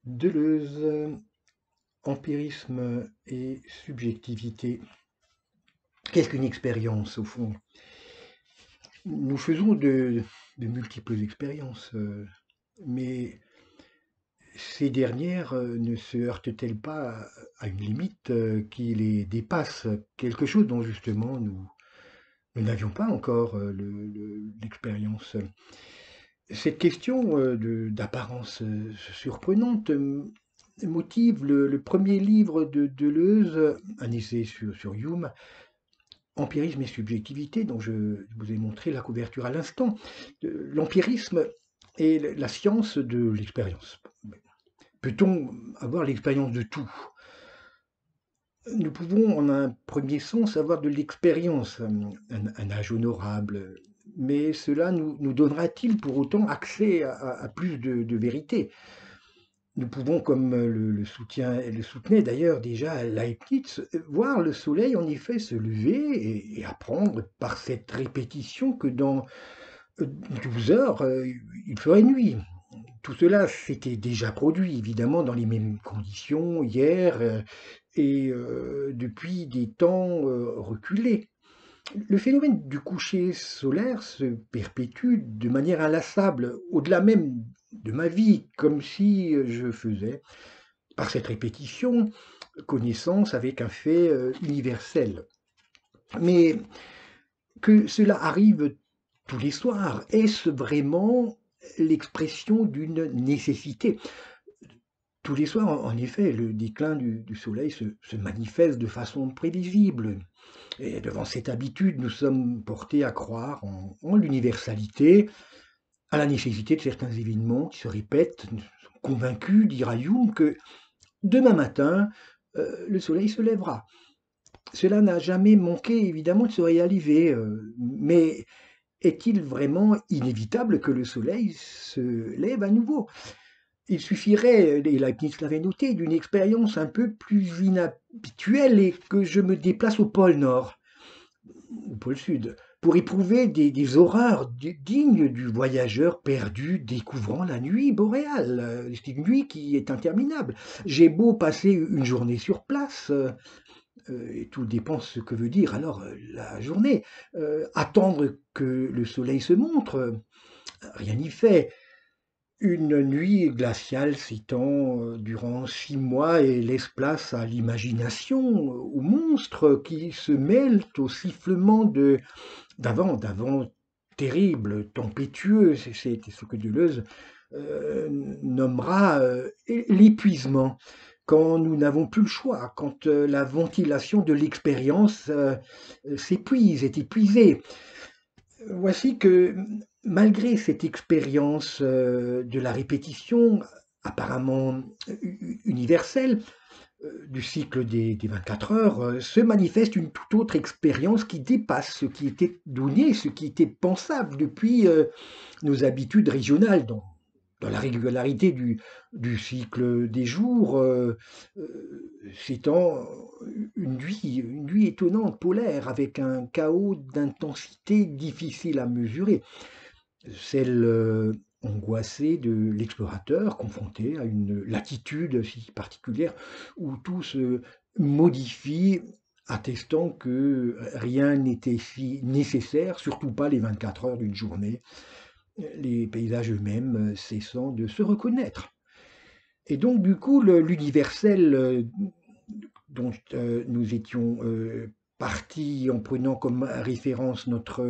Deleuze, empirisme et subjectivité. Qu'est-ce qu'une expérience au fond? Nous faisons de multiples expériences, mais ces dernières ne se heurtent-elles pas à une limite qui les dépasse? Quelque chose dont justement nous n'avions pas encore l'expérience. Cette question d'apparence surprenante motive le premier livre de Deleuze, un essai sur Hume, Empirisme et subjectivité, dont je vous ai montré la couverture à l'instant. L'empirisme est la science de l'expérience. Peut-on avoir l'expérience de tout? Nous pouvons, en un premier sens, avoir de l'expérience, un âge honorable, mais cela nous donnera-t-il pour autant accès à plus de vérité? Nous pouvons, comme le soutenait d'ailleurs déjà Leibniz, voir le soleil en effet se lever et apprendre par cette répétition que dans 12 heures, il ferait nuit. Tout cela s'était déjà produit, évidemment, dans les mêmes conditions hier et depuis des temps reculés. Le phénomène du coucher solaire se perpétue de manière inlassable, au-delà même de ma vie, comme si je faisais, par cette répétition, connaissance avec un fait universel. Mais que cela arrive tous les soirs, est-ce vraiment l'expression d'une nécessité? Tous les soirs, en effet, le déclin du soleil se manifeste de façon prévisible. Et devant cette habitude, nous sommes portés à croire en l'universalité, à la nécessité de certains événements qui se répètent. Nous sommes convaincus, dira Hume, que demain matin, le soleil se lèvera. Cela n'a jamais manqué, évidemment, de se réaliser, mais est-il vraiment inévitable que le soleil se lève à nouveau? Il suffirait, et Leibniz l'avait noté, d'une expérience un peu plus inhabituelle et que je me déplace au pôle Nord, au pôle Sud, pour éprouver des horreurs dignes du voyageur perdu découvrant la nuit boréale. C'est une nuit qui est interminable. J'ai beau passer une journée sur place, et tout dépend ce que veut dire alors la journée, attendre que le soleil se montre, rien n'y fait. Une nuit glaciale s'étend durant 6 mois et laisse place à l'imagination, aux monstres qui se mêlent au sifflement d'un vent terrible, tempétueux. C'est ce que Deleuze nommera l'épuisement. Quand nous n'avons plus le choix, quand la ventilation de l'expérience s'épuise, est épuisée. Voici que malgré cette expérience de la répétition apparemment universelle du cycle des 24 heures, se manifeste une toute autre expérience qui dépasse ce qui était donné, ce qui était pensable depuis nos habitudes régionales, dans la régularité du cycle des jours, s'étend une nuit étonnante, polaire, avec un chaos d'intensité difficile à mesurer, celle angoissée de l'explorateur confronté à une latitude si particulière où tout se modifie, attestant que rien n'était si nécessaire, surtout pas les 24 heures d'une journée, les paysages eux-mêmes cessant de se reconnaître. Et donc, du coup, l'universel dont nous étions partis en prenant comme référence notre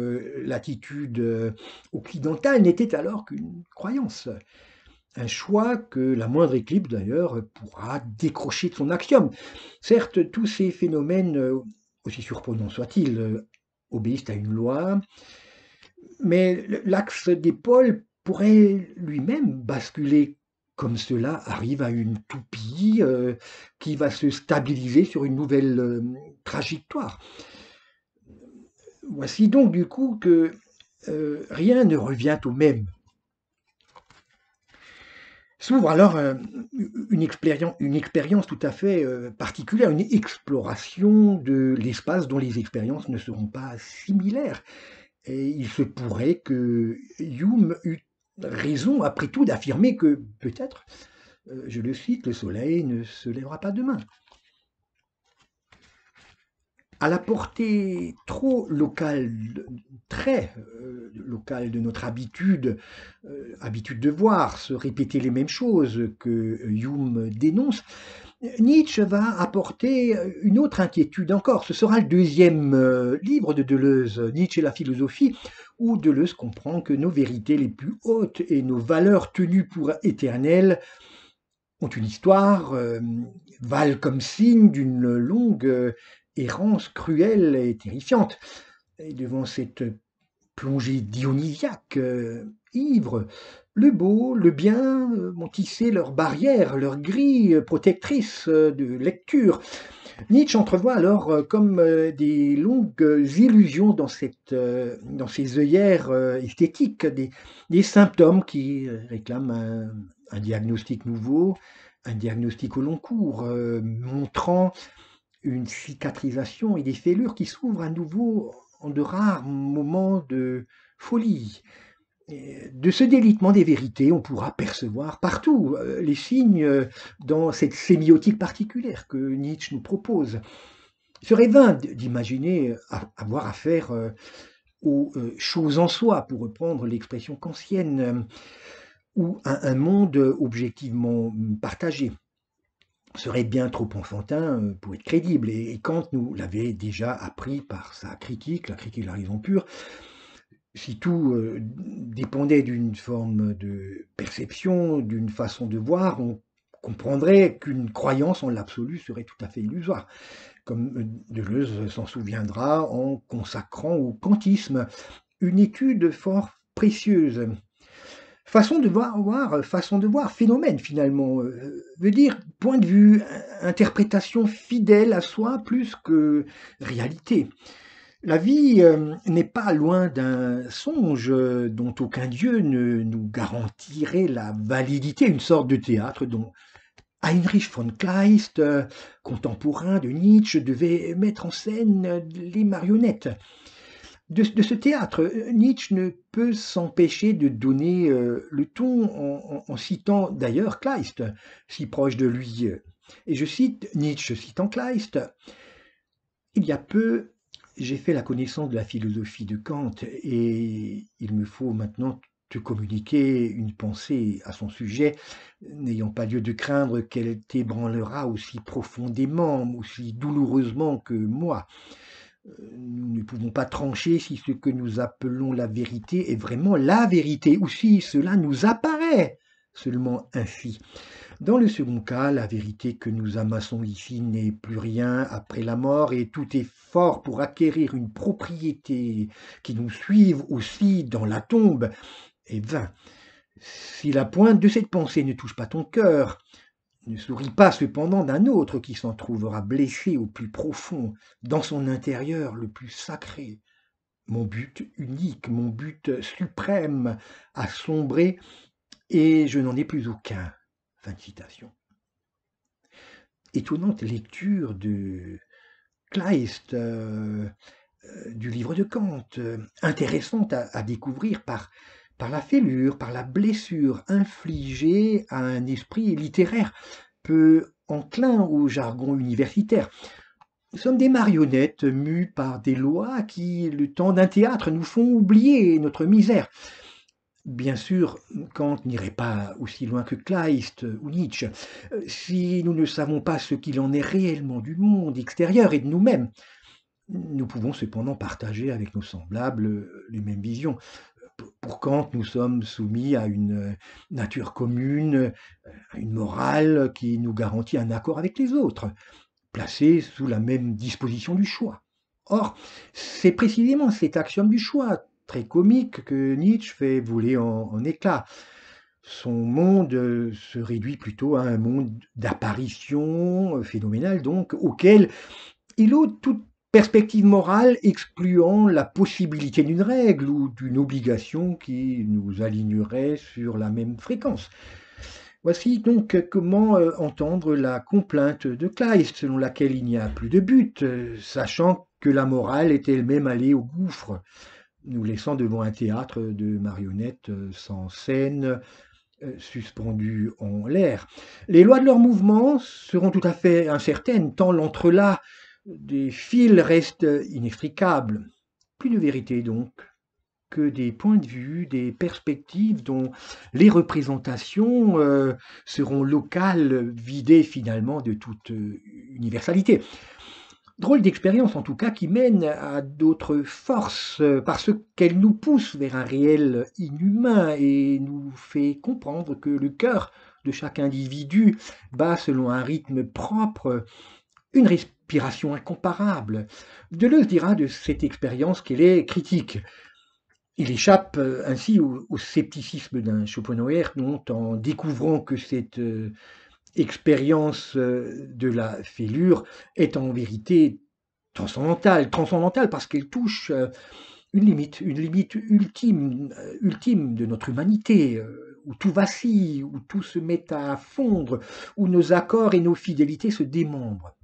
latitude occidentale n'était alors qu'une croyance. Un choix que la moindre éclipse, d'ailleurs, pourra décrocher de son axiome. Certes, tous ces phénomènes, aussi surprenants soient-ils, obéissent à une loi, mais l'axe des pôles pourrait lui-même basculer comme cela arrive à une toupie qui va se stabiliser sur une nouvelle trajectoire. Voici donc du coup que rien ne revient au même. S'ouvre alors une expérience tout à fait particulière, une exploration de l'espace dont les expériences ne seront pas similaires. Et il se pourrait que Hume eût raison, après tout, d'affirmer que peut-être Je le cite, le soleil ne se lèvera pas demain. À la portée trop locale, très locale de notre habitude, habitude de voir se répéter les mêmes choses que Hume dénonce, Nietzsche va apporter une autre inquiétude encore. Ce sera le deuxième livre de Deleuze, Nietzsche et la philosophie, où Deleuze comprend que nos vérités les plus hautes et nos valeurs tenues pour éternelles ont une histoire, valent comme signe d'une longue errance cruelle et terrifiante. Et devant cette plongée dionysiaque, ivre, le beau, le bien ont tissé leurs barrières, leurs grilles protectrices de lecture. Nietzsche entrevoit alors comme des longues illusions dans ces œillères esthétiques, des symptômes qui réclament un diagnostic nouveau, un diagnostic au long cours, montrant une cicatrisation et des fêlures qui s'ouvrent à nouveau en de rares moments de folie. De ce délitement des vérités, on pourra percevoir partout les signes dans cette sémiotique particulière que Nietzsche nous propose. Il serait vain d'imaginer avoir affaire aux choses en soi, pour reprendre l'expression kantienne, ou à un monde objectivement partagé. Ce serait bien trop enfantin pour être crédible, et Kant nous l'avait déjà appris par sa critique, la critique de la raison pure. Si tout dépendait d'une forme de perception, d'une façon de voir, on comprendrait qu'une croyance en l'absolu serait tout à fait illusoire, comme Deleuze s'en souviendra en consacrant au kantisme une étude fort précieuse. Façon de voir, phénomène finalement, veut dire point de vue, interprétation fidèle à soi plus que réalité. La vie n'est pas loin d'un songe dont aucun dieu ne nous garantirait la validité, une sorte de théâtre dont Heinrich von Kleist, contemporain de Nietzsche, devait mettre en scène les marionnettes. De ce théâtre, Nietzsche ne peut s'empêcher de donner le ton en citant d'ailleurs Kleist, si proche de lui. Et je cite Nietzsche citant Kleist: il y a peu, j'ai fait la connaissance de la philosophie de Kant et il me faut maintenant te communiquer une pensée à son sujet, n'ayant pas lieu de craindre qu'elle t'ébranlera aussi profondément, aussi douloureusement que moi. Nous ne pouvons pas trancher si ce que nous appelons la vérité est vraiment la vérité, ou si cela nous apparaît seulement ainsi. Dans le second cas, la vérité que nous amassons ici n'est plus rien après la mort, et tout effort pour acquérir une propriété qui nous suive aussi dans la tombe est vain. Si la pointe de cette pensée ne touche pas ton cœur, ne souris pas cependant d'un autre qui s'en trouvera blessé au plus profond, dans son intérieur le plus sacré. Mon but unique, mon but suprême a sombré et je n'en ai plus aucun. Fin de citation. Étonnante lecture de Kleist, du livre de Kant, intéressante à découvrir par la fêlure, par la blessure infligée à un esprit littéraire peu enclin au jargon universitaire. Nous sommes des marionnettes mues par des lois qui, le temps d'un théâtre, nous font oublier notre misère. Bien sûr, Kant n'irait pas aussi loin que Kleist ou Nietzsche. Si nous ne savons pas ce qu'il en est réellement du monde extérieur et de nous-mêmes, nous pouvons cependant partager avec nos semblables les mêmes visions. Pour Kant, nous sommes soumis à une nature commune, à une morale qui nous garantit un accord avec les autres, placés sous la même disposition du choix. Or, c'est précisément cet axiome du choix, très comique, que Nietzsche fait voler en éclats. Son monde se réduit plutôt à un monde d'apparition phénoménale, donc, auquel il ôte toute perspective morale excluant la possibilité d'une règle ou d'une obligation qui nous alignerait sur la même fréquence. Voici donc comment entendre la complainte de Kleist, selon laquelle il n'y a plus de but, sachant que la morale est elle-même allée au gouffre, nous laissant devant un théâtre de marionnettes sans scène, suspendus en l'air. Les lois de leur mouvement seront tout à fait incertaines, tant l'entrelac des fils reste inextricable. Plus de vérité donc que des points de vue, des perspectives dont les représentations seront locales, vidées finalement de toute universalité. Drôle d'expérience en tout cas qui mène à d'autres forces parce qu'elle nous pousse vers un réel inhumain et nous fait comprendre que le cœur de chaque individu bat selon un rythme propre, une respiration incomparable. Deleuze dira de cette expérience qu'elle est critique. Il échappe ainsi au scepticisme d'un Schopenhauer dont, en découvrant que cette expérience de la fêlure est en vérité transcendantale parce qu'elle touche une limite ultime de notre humanité, où tout vacille, où tout se met à fondre, où nos accords et nos fidélités se démembrent.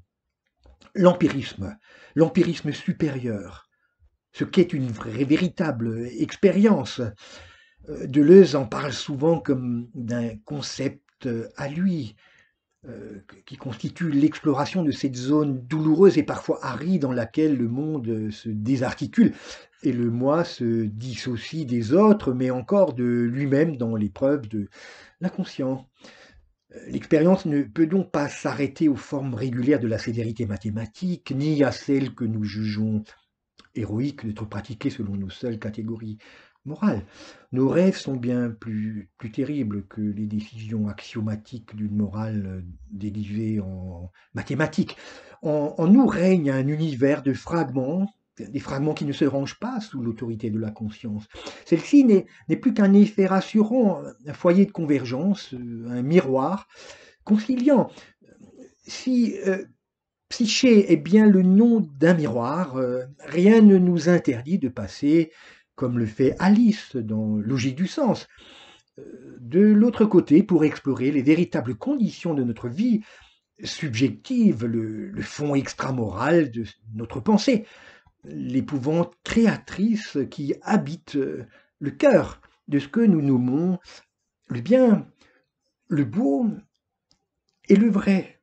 L'empirisme supérieur, ce qu'est une vraie, véritable expérience. Deleuze en parle souvent comme d'un concept à lui, qui constitue l'exploration de cette zone douloureuse et parfois aride dans laquelle le monde se désarticule et le moi se dissocie des autres, mais encore de lui-même dans l'épreuve de l'inconscient. L'expérience ne peut donc pas s'arrêter aux formes régulières de la sévérité mathématique, ni à celles que nous jugeons héroïques d'être pratiquées selon nos seules catégories morales. Nos rêves sont bien plus terribles que les décisions axiomatiques d'une morale dérivée en mathématiques. En nous règne un univers de fragments, des fragments qui ne se rangent pas sous l'autorité de la conscience. Celle-ci n'est plus qu'un effet rassurant, un foyer de convergence, un miroir conciliant. Si Psyché est bien le nom d'un miroir, rien ne nous interdit de passer, comme le fait Alice dans Logique du sens, de l'autre côté pour explorer les véritables conditions de notre vie subjective, le fond extramoral de notre pensée, l'épouvante créatrice qui habite le cœur de ce que nous nommons le bien, le beau et le vrai.